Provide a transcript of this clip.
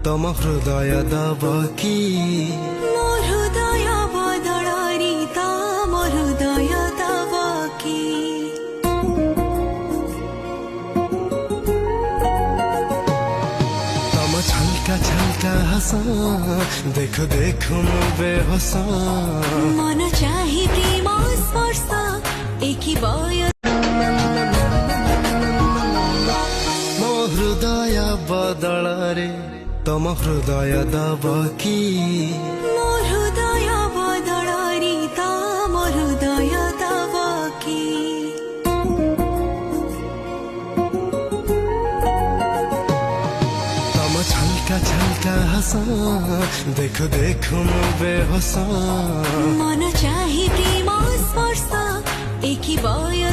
तम हृदय दब कि मो हृदय बदलारी तम हृदय दब कि तम छलका छलका हसा देखो देखो मु बेहोस मन चाहे प्रेम स्पर्श एकी बय मो हृदय बदल रे तम हृदय दब कि मो हृदय बदलारी तम हृदय दब कि तम छलका छलका हसा देखो देखो मु बेहोस मन चाहे प्रेम स्पर्श एकी बय